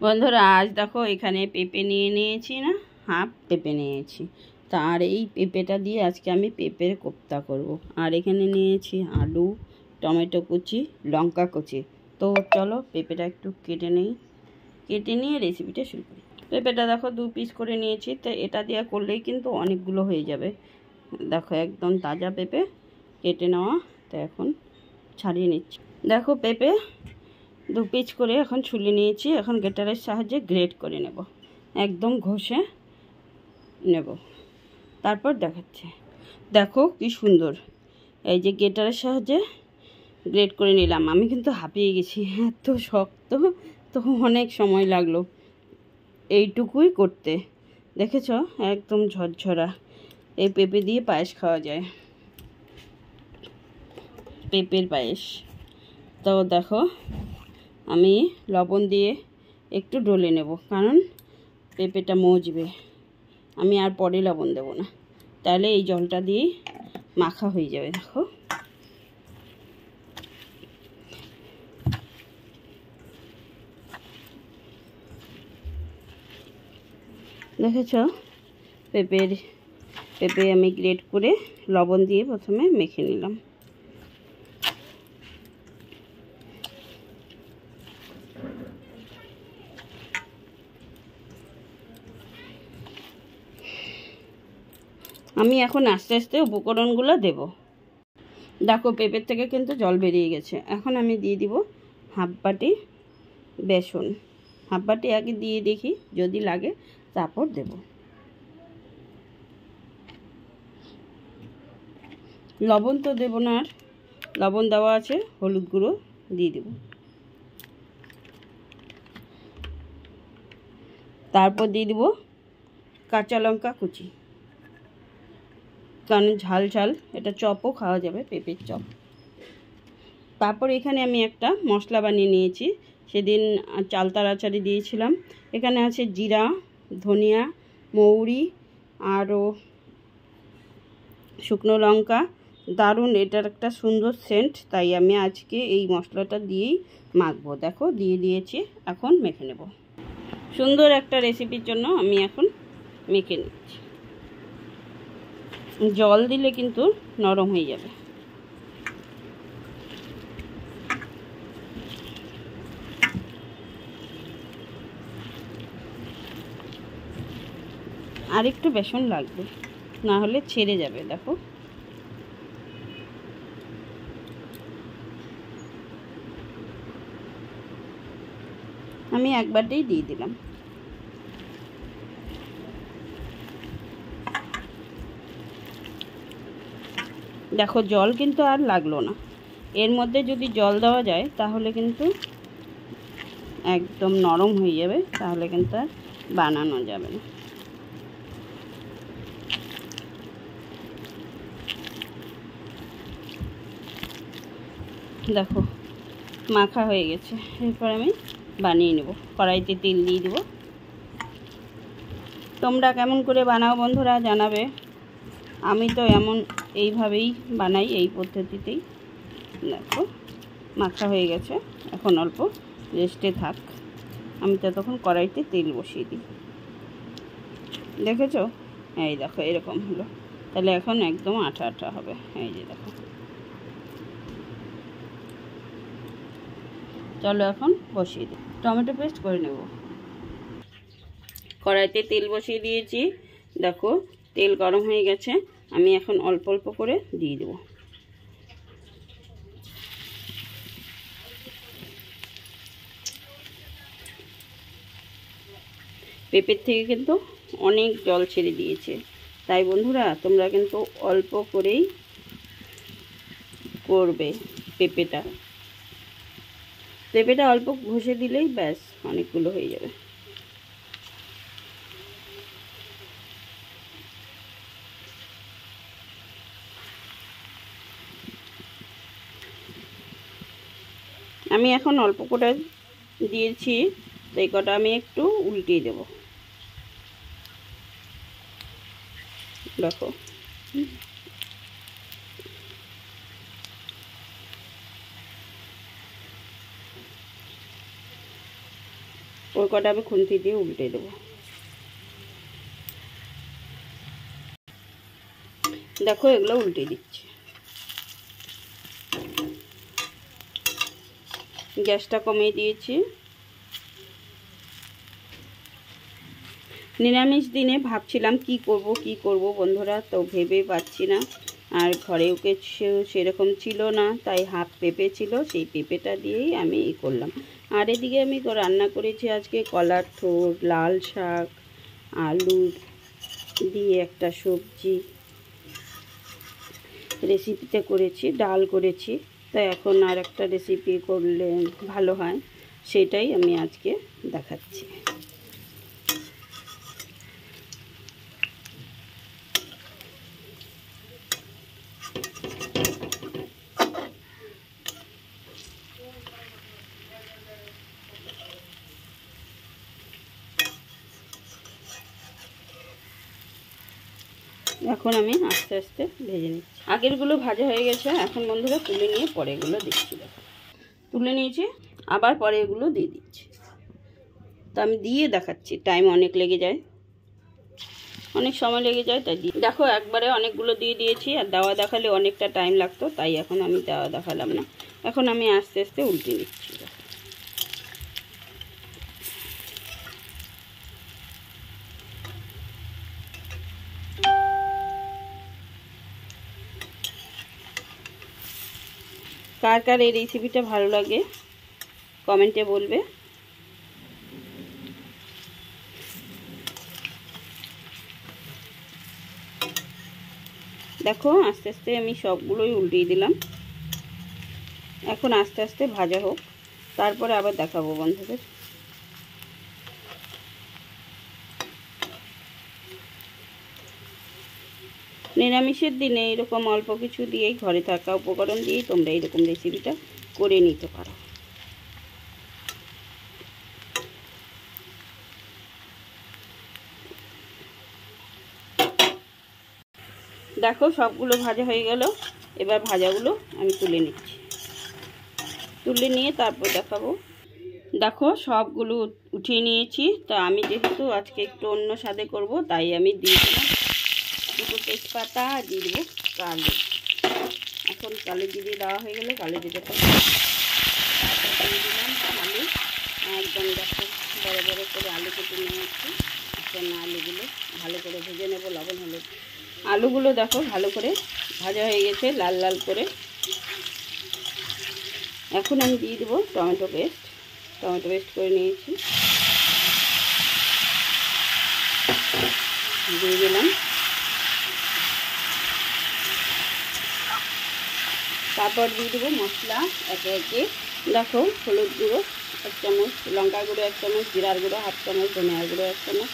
বন্ধুরা আজ দেখো এখানে পেঁপে নিয়ে নিয়েছি না, হাফ পেঁপে নিয়েছি। তার এই পেঁপেটা দিয়ে আজকে আমি পেঁপের কোপ্তা করব। আর এখানে নিয়েছি আলু, টমেটো কুচি, লঙ্কা কুচি। তো চলো পেঁপেটা একটু কেটে নিয়ে রেসিপিটা শুরু করি। পেঁপেটা দেখো 2 পিস করে নিয়েছি। তো এটা দিয়ে করলেই কিন্তু অনেকগুলো হয়ে যাবে। দেখো একদম তাজা পেঁপে কেটে নেওয়া। তো এখন ছাড়িয়ে নিচ্ছি। দেখো পেঁপে 2 পিস করে এখন ছুলে নিয়েছি। এখন গ্রেটারের সাহায্যে গ্রেট করে নেব, একদম ঘষে নেব, তারপর দেখাচ্ছি। দেখো কি সুন্দর, এই যে গ্রেটারের সাহায্যে গ্রেট করে নিলাম। আমি কিন্তু হাঁপিয়ে গেছি, এত শক্ত, তো অনেক সময় লাগলো এইটুকুই করতে। দেখেছ একদম ঝরঝরা। এই পেঁপে দিয়ে পায়েস খাওয়া যায়, পেঁপের পায়েস। তো দেখো আমি লবণ দিয়ে একটু ডলে নেব, কারণ পেঁপেটা মজবে। আমি আর পরে লবণ দেব না, তাহলে এই জলটা দিয়ে মাখা হয়ে যাবে। দেখো দেখেছ পেঁপে আমি গ্রেট করে লবণ দিয়ে প্রথমে মেখে নিলাম। আমি এখন আস্তে আস্তে উপকরণগুলো দেব। দেখো পেঁপের থেকে কিন্তু জল বেরিয়ে গেছে। এখন আমি দিয়ে দিব হাফ বাটি বেসন। হাফ বাটি আগে দিয়ে দেখি, যদি লাগে তারপর দেব। লবণ তো দেব না, আর লবণ দেওয়া আছে। হলুদ গুঁড়ো দিয়ে দেব, তারপর দিয়ে দিব কাঁচা লঙ্কা কুচি, কারণ ঝাল ঝাল এটা চপও খাওয়া যাবে, পেঁপের চপ। তারপর এখানে আমি একটা মশলা বানিয়ে নিয়েছি, সেদিন চালতার আচারে দিয়েছিলাম। এখানে আছে জিরা, ধনিয়া, মৌরি, আরও শুকনো লঙ্কা। দারুণ, এটার একটা সুন্দর সেন্ট, তাই আমি আজকে এই মশলাটা দিয়েই মাখবো। দেখো দিয়ে দিয়েছি, এখন মেখে নেব। সুন্দর একটা রেসিপির জন্য আমি এখন মেখে নিচ্ছি। জল দিলে কিন্তু নরম হয়ে যাবে। আর একটু বেসন লাগবে, না হলে ছেড়ে যাবে। দেখো আমি একবারটাই দিয়ে দিলাম। দেখো জল কিন্তু আর লাগলো না। এর মধ্যে যদি জল দেওয়া যায় তাহলে কিন্তু একদম নরম হয়ে যাবে, তাহলে কিন্তু আর বানানো যাবে না। দেখো মাখা হয়ে গেছে। এরপর আমি বানিয়ে নেব। কড়াইতে তেল দিয়ে দেবো। তোমরা কেমন করে বানাও বন্ধুরা জানাবে। আমি তো এইভাবেই বানাই, এই পদ্ধতিতেই। দেখো মাখা হয়ে গেছে, এখন অল্প রেস্টে থাক। আমি তো তখন কড়াইতে তেল বসিয়ে দিই। দেখেছো, এই দেখো এরকম হলো। তাহলে এখন একদম আঠা আঠা হবে। এই যে দেখো। চলো এখন বসিয়ে দিই, টমেটো পেস্ট করে নেব। কড়াইতে তেল বসিয়ে দিয়েছি। দেখো তেল গরম হয়ে গেছে। আমি এখন অল্প অল্প করে দিয়ে দেব। পেঁপের থেকে কিন্তু অনেক জল ছেড়ে দিয়েছে, তাই বন্ধুরা তোমরা কিন্তু অল্প করেই করবে। পেঁপেটা অল্প ঘষে দিলেই ব্যাস অনেকগুলো হয়ে যাবে। আমি এখন অল্প করে দিয়েছি, এই কটা আমি একটু উল্টিয়ে দেব। দেখো ওর কটা আমি খুন্তি দিয়ে উল্টে দেবো। দেখো এগুলো উল্টে দিচ্ছি। গ্যাসটা কমিয়ে দিয়েছি। নিরামিষ দিনে ভাবছিলাম কি করব বন্ধুরা, তো ভেবে পাচ্ছি না। আর ঘরেও কিছু সেরকম ছিল না, তাই হাফ পেঁপে ছিল, সেই পেঁপেটা দিয়েই আমি করলাম। আর এদিকে আমি রান্না করেছি আজকে কলার থোড়, লাল শাক, আলু দিয়ে একটা সবজি রেসিপিতে করেছি, ডাল করেছি। তো এখন আর একটা রেসিপি করলে ভালো হয়, সেটাই আমি আজকে দেখাচ্ছি। এখন আমি আস্তে আস্তে ভেজে নিচ্ছি। আগেরগুলো ভাজা হয়ে গেছে, এখন বন্ধুরা তুলে নিয়ে পরে এগুলো দিচ্ছি। দেখো তুলে নিয়েছি, আবার পরে এগুলো দিয়ে দিচ্ছি। তো আমি দিয়ে দেখাচ্ছি, টাইম অনেক লেগে যায়, অনেক সময় লেগে যায়, তাই দেখো একবারে অনেকগুলো দিয়ে দিয়েছি। আর দেওয়া দেখালে অনেকটা টাইম লাগতো, তাই এখন আমি দেওয়া দেখালাম না। এখন আমি আস্তে আস্তে উল্টে নিচ্ছি। কার কার এই রেসিপিটা ভালো লাগে কমেন্টে বলবে। দেখো আস্তে আস্তে আমি সবগুলোই উল্টিয়ে দিলাম। এখন আস্তে আস্তে ভাজা হোক, তারপরে আবার দেখাবো বন্ধুদের। নিরামিষের দিনে এরকম অল্প কিছু দিয়েই, ঘরে থাকা উপকরণ দিয়েই তোমরা এরকম রেসিপিটা করে নিতে পারো। দেখো সবগুলো ভাজা হয়ে গেল, এবার ভাজাগুলো আমি তুলে নিচ্ছি। তুলে নিয়ে তারপর দেখাবো। দেখো সবগুলো উঠিয়ে নিয়েছি। তা আমি যেহেতু আজকে একটু অন্য স্বাদে করব, তাই আমি দিয়ে দিলাম দুটো তেজপাতা আর দিয়ে দেবো কালো। এখন কালো জিরে দেওয়া হয়ে গেলে কালো জিরেটা তারপর দিয়ে দিলাম আলু। একদম দেখো বড় বড় করে আলু কেটে নিয়েছি। এখন আলুগুলো ভালো করে ভেজে নেবো লবণ হলুদ। আলুগুলো দেখো ভালো করে ভাজা হয়ে গেছে লাল লাল করে। এখন আমি দিয়ে দেবো টমেটো পেস্ট। টমেটো পেস্ট করে নিয়েছি, দিয়ে দিলাম। তারপর দিয়ে দেবো মশলা একে একে। দেখো হলুদ গুঁড়ো 1 চামচ, লঙ্কা গুঁড়ো 1 চামচ, জিরার গুঁড়ো 1/2 চামচ, ধনিয়ার গুঁড়ো 1 চামচ,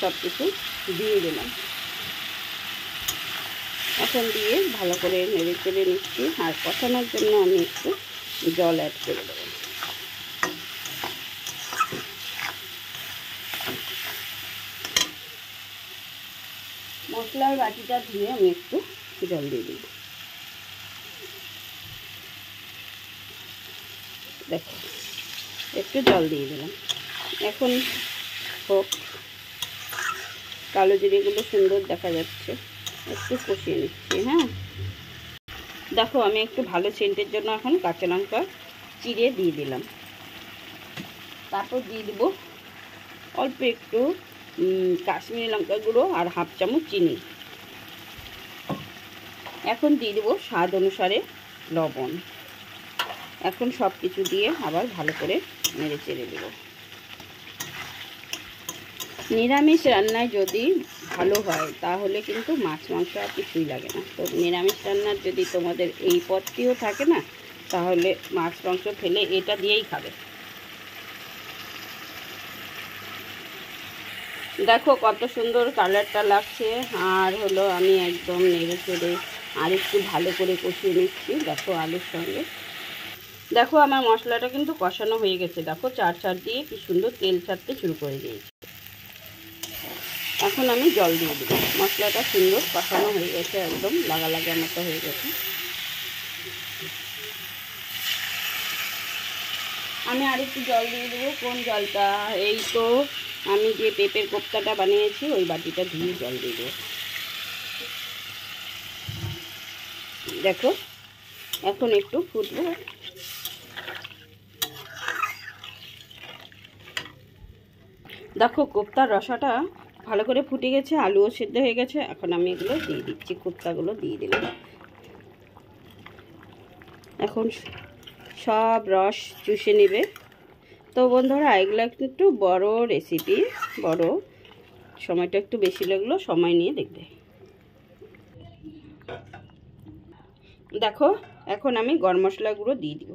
সব কিছু দিয়ে দিলাম। এখন দিয়ে ভালো করে নেড়ে চেড়ে নিচ্ছি। আর কষানোর জন্য আমি একটু জল অ্যাড করে দেবো। মশলার বাটিটা ধুয়ে আমি একটু জল দিয়ে দিই। দেখো একটু জল দিয়ে দিলাম। এখন হোক, কালো জিরেগুলো সুন্দর দেখা যাচ্ছে, একটু কষিয়ে নিচ্ছি। হ্যাঁ দেখো আমি একটু ভালো সেন্টের জন্য এখন কাঁচা লঙ্কা চিড়ে দিয়ে দিলাম। তারপর দিয়ে দেবো অল্প একটু কাশ্মীরি লঙ্কা গুঁড়ো আর 1/2 চামচ চিনি। এখন দিয়ে দেবো স্বাদ অনুসারে লবণ। এখন সব কিছু দিয়ে আবার ভালো করে নেড়ে চেড়ে দেবো। নিরামিষ রান্নায় যদি ভালো হয় তাহলে কিন্তু মাছ মাংস আর কিছুই লাগে না। তো নিরামিষ রান্নার যদি তোমাদের এই পদটিও থাকে না, তাহলে মাছ মাংস ফেলে এটা দিয়েই খাবে। দেখো কত সুন্দর কালারটা লাগছে। আর হলো আমি একদম নেড়ে চেড়ে আর একটু ভালো করে কষিয়ে নিচ্ছি। দেখো আলুর সঙ্গে দেখো আমার মশলাটা কিন্তু কষানো হয়ে গেছে। দেখো চার দিয়ে কি সুন্দর তেল ছাড়তে শুরু করে দিয়েছে। এখন আমি জল দিয়ে দেবো। মশলাটা সুন্দর কষানো হয়ে গেছে, একদম লাগা লাগার মতো হয়ে গেছে। আমি আর একটু জল দিয়ে দেবো। কোন জলটা? এই তো আমি যে পেঁপের কোপ্তাটা বানিয়েছি ওই বাটিটা ধুয়ে জল দিয়ে দেবো। দেখো এখন একটু ফুটবো। দেখো কোপ্তার রসাটা ভালো করে ফুটে গেছে, আলুও সিদ্ধ হয়ে গেছে। এখন আমি এগুলো দিয়ে দিচ্ছি, কোপ্তাগুলো দিয়ে দিলাম। এখন সব রস চুষে নেবে। তো বন্ধুরা এগুলো একটু বড় রেসিপি, বড় সময়টা একটু বেশি লাগলো, সময় নিয়ে দেখবে। দেখো এখন আমি গরম মশলা গুঁড়ো দিয়ে দিব।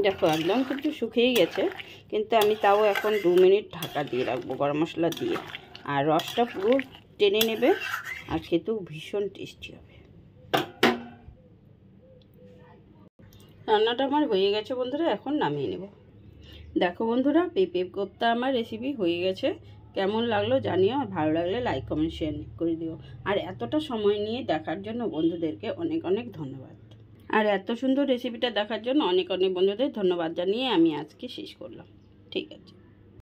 দেখো একদম কিন্তু শুকিয়ে গেছে, কিন্তু আমি তাও এখন 2 মিনিট ঢাকা দিয়ে রাখবো গরম মশলা দিয়ে। আর রসটা পুরো টেনে নেবে আর খেতেও ভীষণ টেস্টি হবে। রান্নাটা আমার হয়ে গেছে বন্ধুরা, এখন নামিয়ে নেব। দেখো বন্ধুরা পেঁপে কোপ্তা আমার রেসিপি হয়ে গেছে। কেমন লাগলো জানিও, আর ভালো লাগলে লাইক কমেন্ট শেয়ার করে দিও। আর এতটা সময় নিয়ে দেখার জন্য বন্ধুদেরকে অনেক অনেক ধন্যবাদ। আর এত সুন্দর রেসিপিটা দেখার জন্য অনেক অনেক বন্ধুদের ধন্যবাদ জানিয়ে আমি আজকে শেষ করলাম। ঠিক আছে।